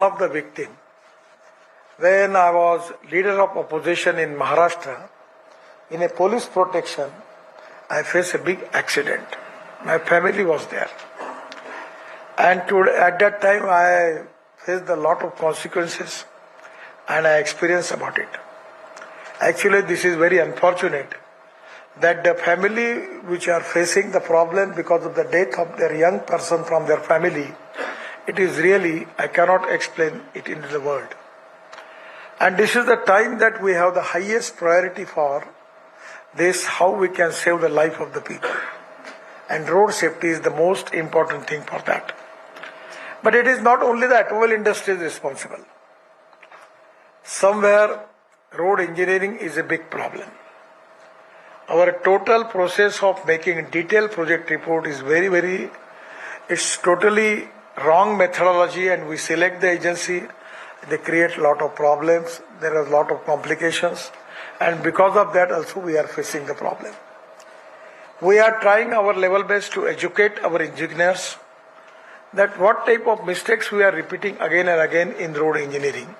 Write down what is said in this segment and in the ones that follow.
of the victim. When I was leader of opposition in Maharashtra, in a police protection, I faced a big accident. My family was there. And at that time, I faced a lot of consequences and I experienced about it. Actually, this is very unfortunate that the family which are facing the problem because of the death of their young person from their family, it is really, I cannot explain it in the world. And this is the time that we have the highest priority for this, how we can save the life of the people. And road safety is the most important thing for that. But it is not only the automobile industry is responsible. Somewhere road engineering is a big problem. Our total process of making a detailed project report is it's totally wrong methodology, and we select the agency, they create a lot of problems, there are a lot of complications, and because of that also we are facing the problem. We are trying our level best to educate our engineers that what type of mistakes we are repeating again and again in road engineering.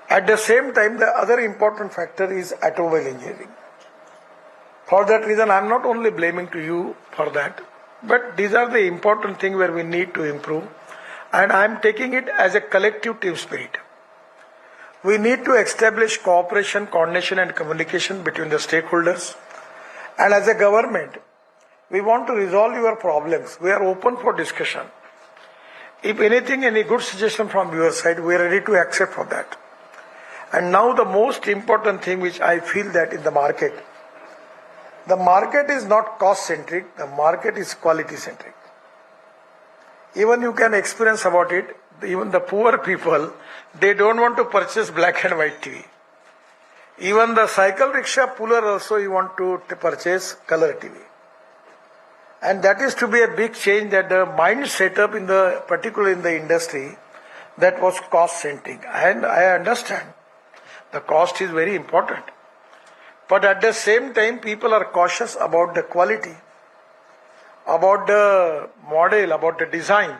At the same time, the other important factor is automobile engineering. For that reason, I am not only blaming to you for that, but these are the important things where we need to improve, and I am taking it as a collective team spirit. We need to establish cooperation, coordination and communication between the stakeholders, and as a government, we want to resolve your problems. We are open for discussion. If anything, any good suggestion from your side, we are ready to accept for that. And now the most important thing which I feel that in the market is not cost-centric, the market is quality-centric. Even you can experience about it, even the poor people, they don't want to purchase black and white TV. Even the cycle rickshaw puller also you want to purchase color TV. And that is to be a big change, that the mind set up particularly in the industry, that was cost-centric. And I understand the cost is very important. But at the same time, people are cautious about the quality, about the model, about the design.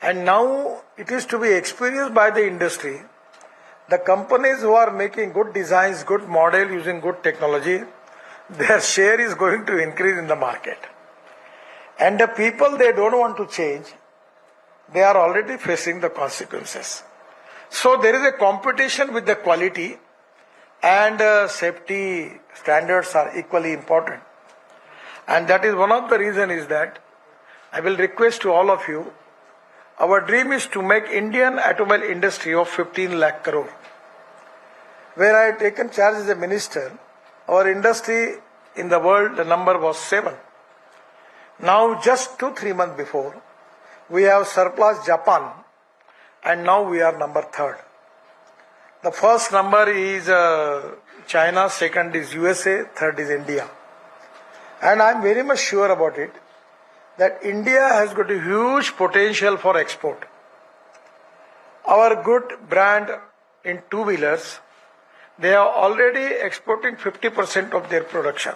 And now it is to be experienced by the industry. The companies who are making good designs, good model, using good technology, their share is going to increase in the market. And the people, they don't want to change. They are already facing the consequences. So there is a competition with the quality, and safety standards are equally important. And that is one of the reasons is that I will request to all of you, our dream is to make Indian automobile industry of 15 lakh crore. Where I had taken charge as a minister, our industry in the world, the number was 7. Now just 2-3 months before, we have surpassed Japan, and now we are number 3rd. The first number is China, second is USA, third is India. And I am very much sure about it that India has got a huge potential for export. Our good brand in two-wheelers, they are already exporting 50% of their production.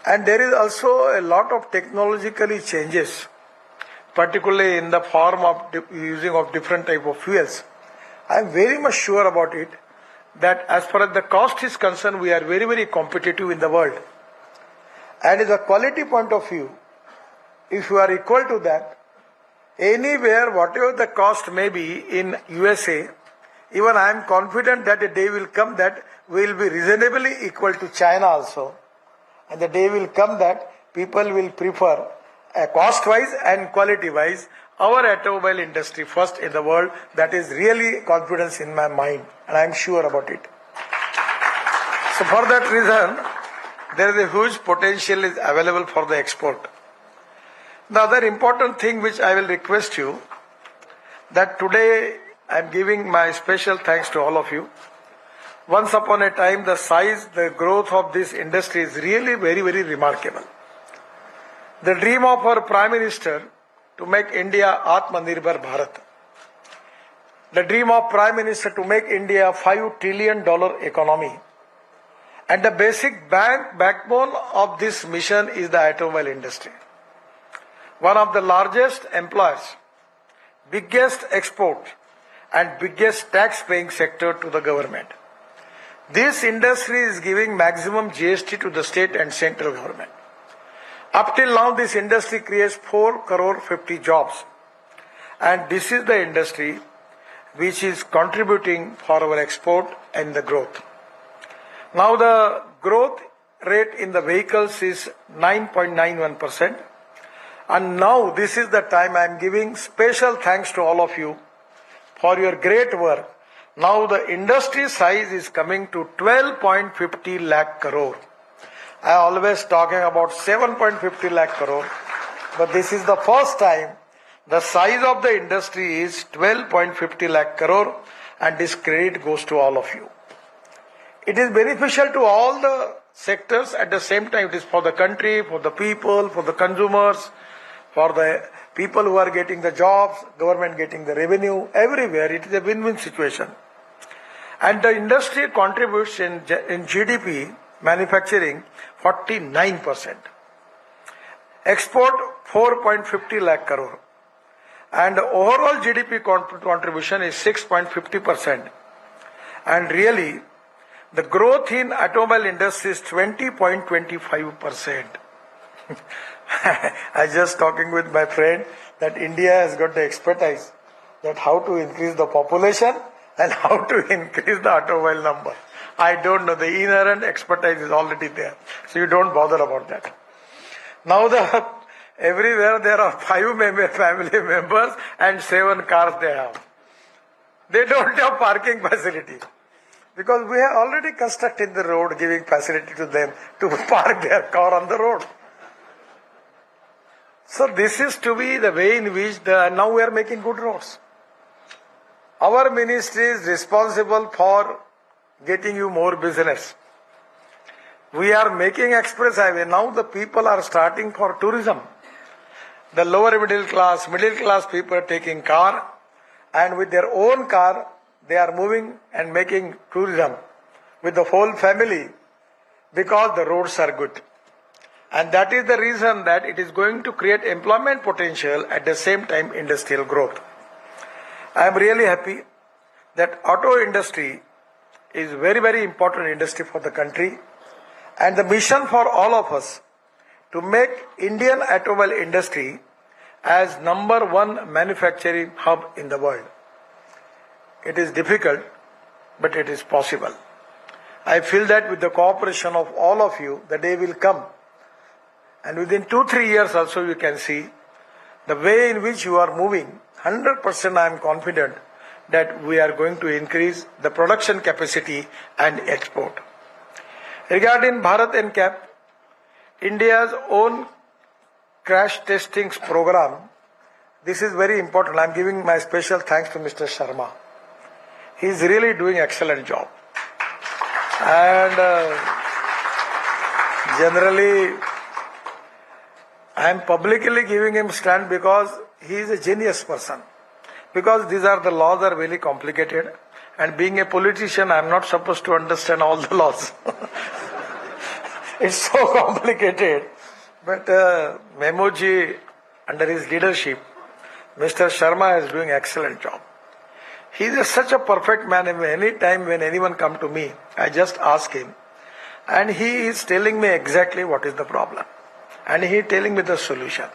And there is also a lot of technologically changes, particularly in the form of using of different type of fuels. I am very much sure about it that as far as the cost is concerned, we are very competitive in the world. And in the quality point of view, if you are equal to that, anywhere, whatever the cost may be in USA, even I am confident that a day will come that we will be reasonably equal to China also. And the day will come that people will prefer cost-wise and quality-wise our automobile industry first in the world. That is really confidence in my mind, and I am sure about it. So for that reason, there is a huge potential is available for the export. The other important thing which I will request you, that today I am giving my special thanks to all of you. Once upon a time, the size, the growth of this industry is really very remarkable. The dream of our Prime Minister to make India Atmanirbhar Bharat. The dream of Prime Minister to make India a $5 trillion economy. And the basic backbone of this mission is the automobile industry. One of the largest employers, biggest export and biggest tax-paying sector to the government. This industry is giving maximum GST to the state and central government. Up till now, this industry creates 4 crore 50 jobs. And this is the industry which is contributing for our export and the growth. Now the growth rate in the vehicles is 9.91%. And now this is the time I am giving special thanks to all of you for your great work. Now the industry size is coming to 12.50 lakh crore. I always talking about 7.50 lakh crore, but this is the first time the size of the industry is 12.50 lakh crore, and this credit goes to all of you. It is beneficial to all the sectors at the same time. It is for the country, for the people, for the consumers, for the people who are getting the jobs, government getting the revenue, everywhere. It is a win-win situation. And the industry contributes in GDP, manufacturing, 49%. Export, 4.50 lakh crore. And overall GDP contribution is 6.50%. And really, the growth in automobile industry is 20.25%. I just talking with my friend that India has got the expertise that how to increase the population and how to increase the automobile number. I don't know. The inherent expertise is already there. So you don't bother about that. Now everywhere there are 5 family members and 7 cars they have. They don't have parking facility. Because we have already constructed the road giving facility to them to park their car on the road. So this is to be the way in which now we are making good roads. Our ministry is responsible for getting you more business. We are making express highway. Now the people are starting for tourism. The lower middle class people are taking car, and with their own car, they are moving and making tourism with the whole family because the roads are good. And that is the reason that it is going to create employment potential at the same time industrial growth. I am really happy that auto industry is very, very important industry for the country, and the mission for all of us to make Indian automobile industry as #1 manufacturing hub in the world. It is difficult, but it is possible. I feel that with the cooperation of all of you, the day will come. And within 2-3 years also you can see the way in which you are moving. 100% I am confident that we are going to increase the production capacity and export. Regarding Bharat NCAP, India's own crash testings program, this is very important. I am giving my special thanks to Mr. Sharma. He is really doing excellent job. And generally, I am publicly giving him stand because he is a genius person. Because these are the laws are very complicated, and being a politician, I am not supposed to understand all the laws. It's so complicated. But Memoji, under his leadership, Mr. Sharma is doing excellent job. He is such a perfect man. Any time when anyone come to me, I just ask him, and he is telling me exactly what is the problem, and he is telling me the solution.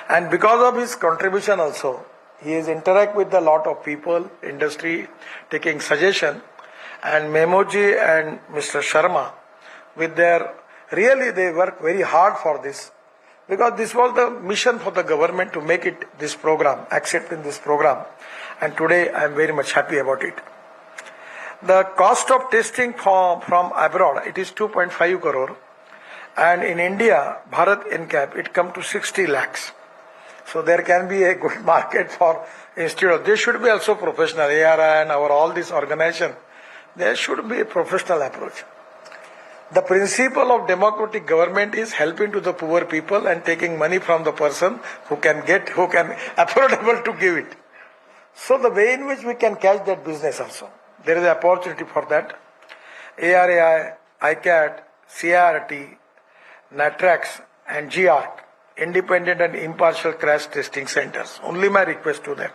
And because of his contribution also, he is interact with a lot of people, industry, taking suggestion, and Memoji and Mr. Sharma, with their, really they work very hard for this, because this was the mission for the government to make it this program, accept in this program, and today I am very much happy about it. The cost of testing from abroad, it is 2.5 crore, and in India, Bharat NCAP, it come to 60 lakhs. So there can be a good market for institute. They should be also professional. ARI and all this organization, there should be a professional approach. The principle of democratic government is helping to the poor people and taking money from the person who can affordable to give it. So the way in which we can catch that business also, there is an opportunity for that. ARI, ICAT, CRT, NATRAX and GRT, independent and impartial crash testing centers. Only my request to them.